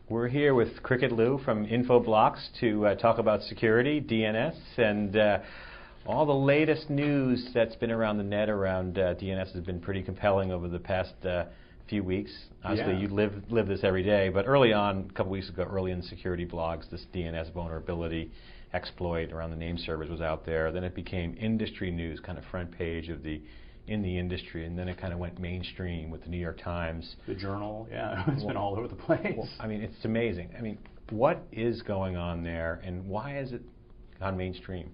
We're here with Cricket Lou from Infoblocks to talk about security, DNS, and all the latest news that's been around the net around DNS has been pretty compelling over the past few weeks. Obviously, you live this every day, but early on, a couple weeks ago, early in the security blogs, this DNS vulnerability exploit around the name servers was out there. Then it became industry news, kind of front page of in the industry, and then it kind of went mainstream with the New York Times. The Journal, it's been all over the place. Well, I mean, it's amazing. I mean, what is going on there, and why has it gone mainstream?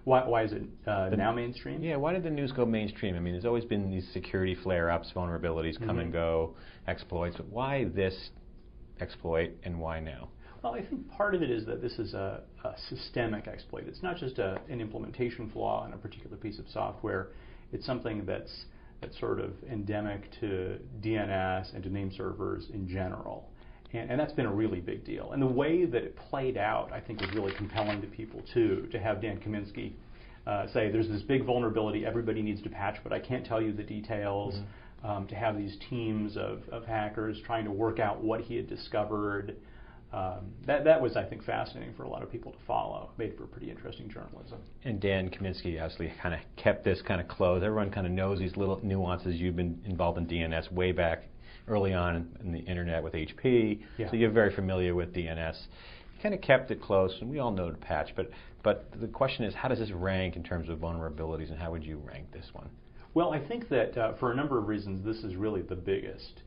Why is it now mainstream? Yeah, why did the news go mainstream? I mean, there's always been these security flare-ups, vulnerabilities, come and go, exploits, but why this exploit and why now? Well, I think part of it is that this is a systemic exploit. It's not just an implementation flaw in a particular piece of software. It's something that's sort of endemic to DNS and to name servers in general. And that's been a really big deal. And the way that it played out, I think, was really compelling to people, too, to have Dan Kaminsky say, there's this big vulnerability everybody needs to patch, but I can't tell you the details. To have these teams of hackers trying to work out what he had discovered. That was, I think, fascinating for a lot of people to follow. Made for pretty interesting journalism. And Dan Kaminsky obviously kind of kept this kind of close. Everyone kind of knows these little nuances. You've been involved in DNS way back early on in the internet with HP, so you're very familiar with DNS. He kind of kept it close, and we all know to patch, but the question is, how does this rank in terms of vulnerabilities, and how would you rank this one? Well, I think that for a number of reasons, this is really the biggest.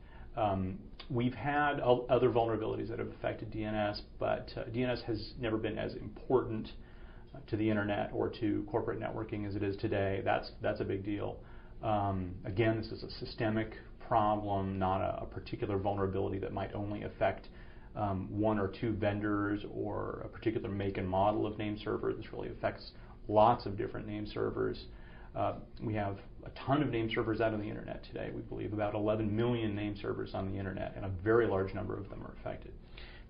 We've had other vulnerabilities that have affected DNS, but DNS has never been as important to the internet or to corporate networking as it is today. That's a big deal. Again, this is a systemic problem, not a particular vulnerability that might only affect one or two vendors or a particular make and model of name server. This really affects lots of different name servers. We have a ton of name servers out on the internet today. We believe about 11 million name servers on the internet, and a very large number of them are affected.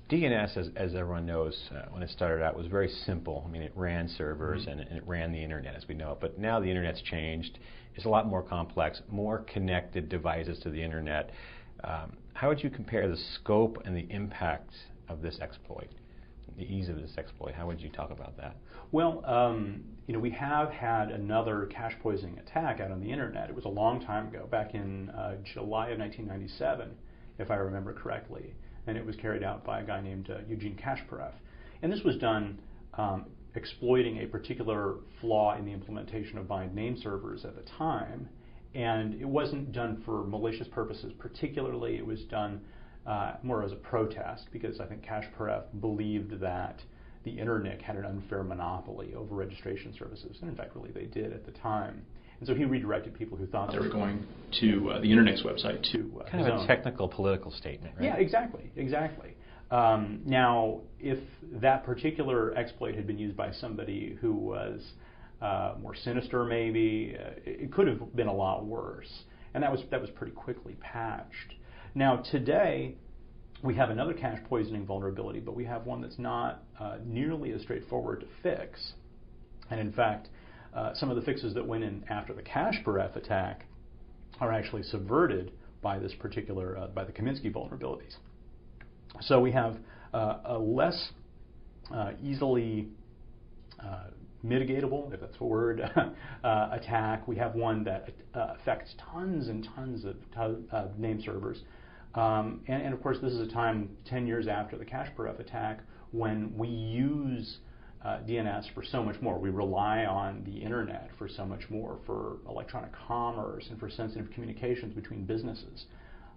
DNS, as everyone knows, when it started out, was very simple. I mean, it ran servers and it ran the internet as we know it. But now the internet's changed. It's a lot more complex, more connected devices to the internet. How would you compare the scope and the impact of this exploit, the ease of this exploit? How would you talk about that? Well, we have had another cache poisoning attack out on the internet. It was a long time ago, back in July of 1997, if I remember correctly. And it was carried out by a guy named Eugene Kasparev. And this was done exploiting a particular flaw in the implementation of bind name servers at the time. And it wasn't done for malicious purposes particularly. It was done more as a protest, because I think Kasparev believed that the internet had an unfair monopoly over registration services. And in fact, really they did at the time. And so he redirected people who thought they were going to the internet's website to kind of a technical political statement, right? Yeah, exactly. Now, if that particular exploit had been used by somebody who was more sinister, maybe it could have been a lot worse. And that was pretty quickly patched. Now today, we have another cache poisoning vulnerability, but we have one that's not nearly as straightforward to fix. And in fact, some of the fixes that went in after the Kasparev attack are actually subverted by this particular, by the Kaminsky vulnerabilities. So we have a less easily mitigatable, if that's a word, attack. We have one that affects tons and tons of name servers. And of course, this is a time 10 years after the Kasparev attack when we use DNS for so much more. We rely on the internet for so much more, for electronic commerce and for sensitive communications between businesses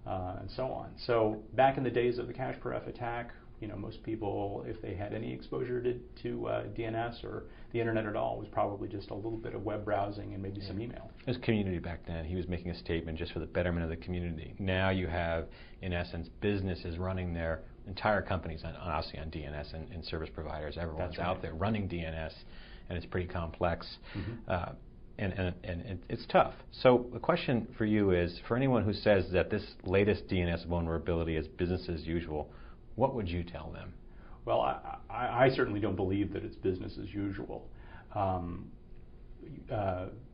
and so on. So back in the days of the Kasparev attack, most people, if they had any exposure to DNS or the internet at all, was probably just a little bit of web browsing and maybe some email. As community back then, he was making a statement just for the betterment of the community. Now you have, in essence, businesses running their entire companies obviously on DNS and service providers. Everyone's out there running DNS, and it's pretty complex. And it's tough. So the question for you is, for anyone who says that this latest DNS vulnerability is business as usual, what would you tell them? Well, I certainly don't believe that it's business as usual. Paul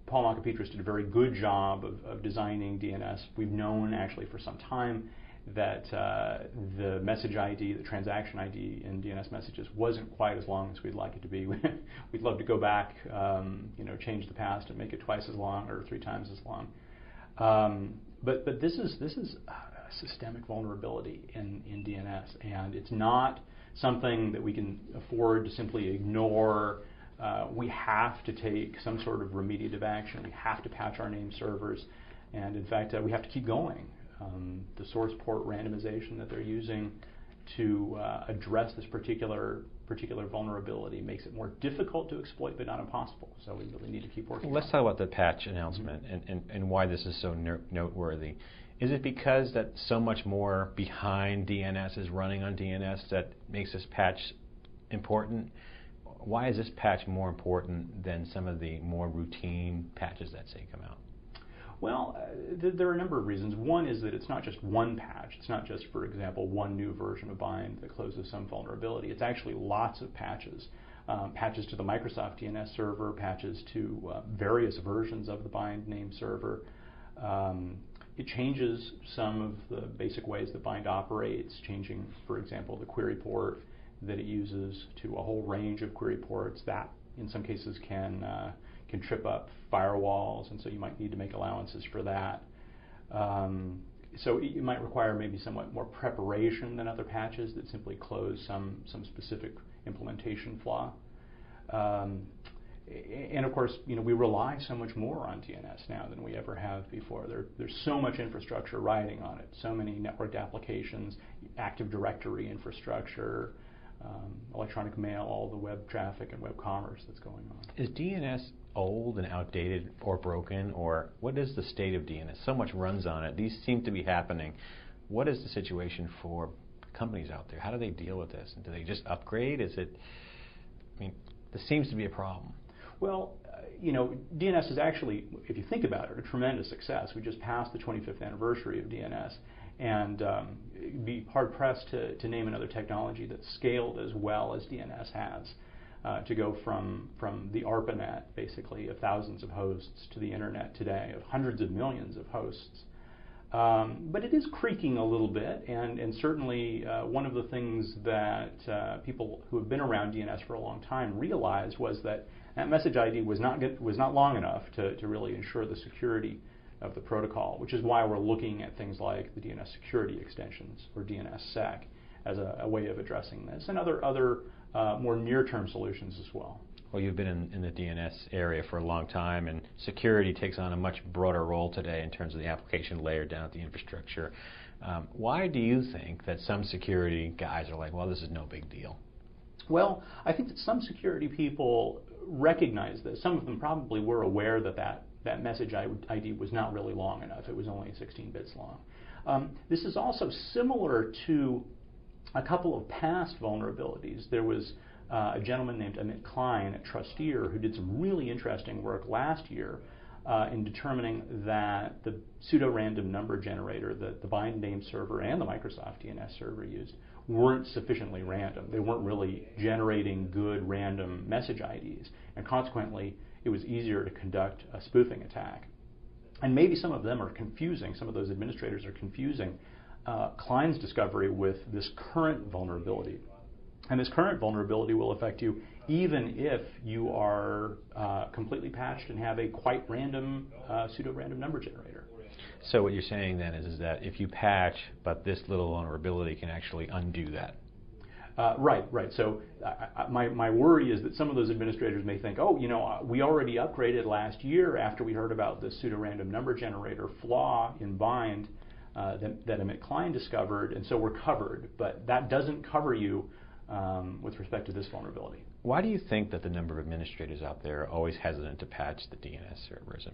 Makapetris did a very good job of designing DNS. We've known actually for some time that the message ID, the transaction ID in DNS messages wasn't quite as long as we'd like it to be. We'd love to go back, change the past and make it twice as long or 3 times as long. But this is a systemic vulnerability in DNS, and it's not something that we can afford to simply ignore. We have to take some sort of remediative action. We have to patch our name servers, and in fact, we have to keep going. The source port randomization that they're using to address this particular vulnerability makes it more difficult to exploit, but not impossible. So we really need to keep working. Let's talk about the patch announcement and why this is so noteworthy. Is it because that so much more behind DNS is running on DNS that makes this patch important? Why is this patch more important than some of the more routine patches that say come out? Well, there are a number of reasons. One is that it's not just one patch. It's not just, for example, one new version of bind that closes some vulnerability. It's actually lots of patches. Patches to the Microsoft DNS server, patches to various versions of the bind name server. It changes some of the basic ways that bind operates, changing, for example, the query port that it uses to a whole range of query ports that, in some cases, can trip up firewalls, and so you might need to make allowances for that. So it might require maybe somewhat more preparation than other patches that simply close some specific implementation flaw. And of course, we rely so much more on DNS now than we ever have before. There's so much infrastructure riding on it, so many networked applications, Active Directory infrastructure, electronic mail, all the web traffic and web commerce that's going on. Is DNS old and outdated or broken, or what is the state of DNS? So much runs on it. These seem to be happening. What is the situation for companies out there? How do they deal with this? And do they just upgrade? This seems to be a problem. Well, DNS is actually, if you think about it, a tremendous success. We just passed the 25th anniversary of DNS, and you'd be hard-pressed to name another technology that's scaled as well as DNS has, to go from the ARPANET, basically, of thousands of hosts, to the Internet today of hundreds of millions of hosts. But it is creaking a little bit, and certainly one of the things that people who have been around DNS for a long time realized was that message ID was not long enough to really ensure the security of the protocol, which is why we're looking at things like the DNS security extensions, or DNSSEC, as a way of addressing this, and other more near-term solutions as well. Well, you've been in the DNS area for a long time, and security takes on a much broader role today in terms of the application layer down at the infrastructure. Why do you think that some security guys are like, well, this is no big deal? Well, I think that some security people recognize this. Some of them probably were aware that message ID was not really long enough. It was only 16 bits long. This is also similar to a couple of past vulnerabilities. There was a gentleman named Amit Klein at Trusteer who did some really interesting work last year in determining that the pseudo-random number generator that the bind name server and the Microsoft DNS server used weren't sufficiently random. They weren't really generating good random message IDs, and consequently it was easier to conduct a spoofing attack. And maybe some of them are confusing, some of those administrators are confusing Klein's discovery with this current vulnerability. And this current vulnerability will affect you even if you are completely patched and have a quite random pseudo-random number generator. So what you're saying then is that if you patch, but this little vulnerability can actually undo that. Right. So my worry is that some of those administrators may think, we already upgraded last year after we heard about this pseudo-random number generator flaw in bind that Amit Klein discovered, and so we're covered. But that doesn't cover you with respect to this vulnerability. Why do you think that the number of administrators out there are always hesitant to patch the DNS servers?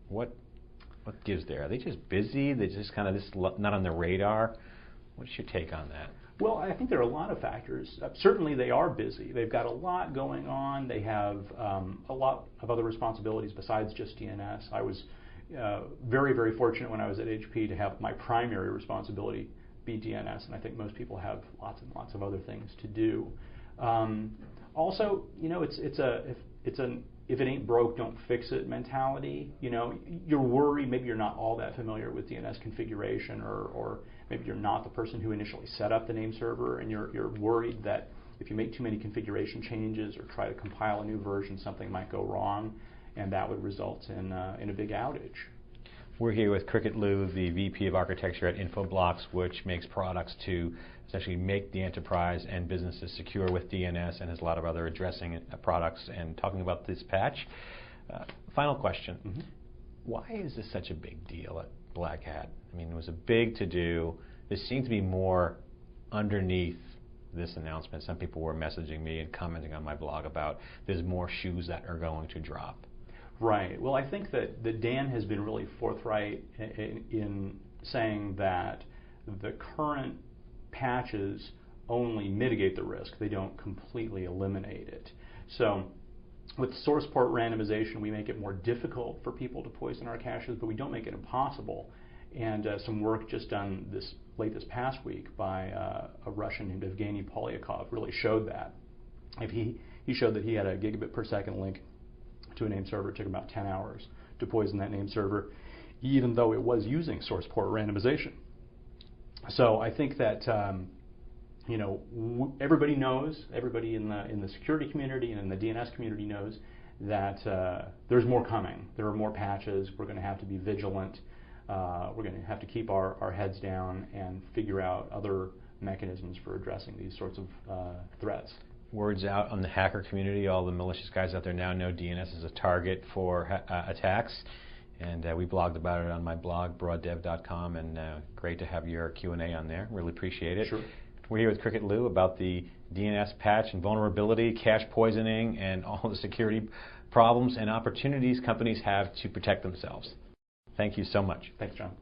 What gives there? Are they just busy? They just kind of not on their radar? What's your take on that? Well, I think there are a lot of factors. Certainly they are busy. They've got a lot going on. They have a lot of other responsibilities besides just DNS. I was very, very fortunate when I was at HP to have my primary responsibility be DNS, and I think most people have lots and lots of other things to do. Also, if it ain't broke, don't fix it mentality. You're worried, maybe you're not all that familiar with DNS configuration, or maybe you're not the person who initially set up the name server, and you're worried that if you make too many configuration changes or try to compile a new version, something might go wrong, and that would result in a big outage. We're here with Cricket Lou, the VP of Architecture at Infoblox, which makes products to essentially make the enterprise and businesses secure with DNS, and has a lot of other addressing products, and talking about this patch. Final question. Mm-hmm. Why is this such a big deal at Black Hat? I mean, it was a big to-do. There seemed to be more underneath this announcement. Some people were messaging me and commenting on my blog about there's more shoes that are going to drop. Right. Well, I think that Dan has been really forthright in saying that the current patches only mitigate the risk. They don't completely eliminate it. So with source port randomization, we make it more difficult for people to poison our caches, but we don't make it impossible. And some work just done late this past week by a Russian named Evgeny Polyakov really showed that. He showed that he had a gigabit per second link to a name server. It took about 10 hours to poison that name server, even though it was using source port randomization. So I think that everybody knows, everybody in the security community and in the DNS community knows that there's more coming. There are more patches. We're going to have to be vigilant. We're going to have to keep our heads down and figure out other mechanisms for addressing these sorts of threats. Word's out on the hacker community. All the malicious guys out there now know DNS is a target for attacks, and we blogged about it on my blog, broaddev.com, and great to have your Q&A on there. Really appreciate it. Sure. We're here with Cricket Lou about the DNS patch and vulnerability, cache poisoning, and all the security problems and opportunities companies have to protect themselves. Thank you so much. Thanks, John.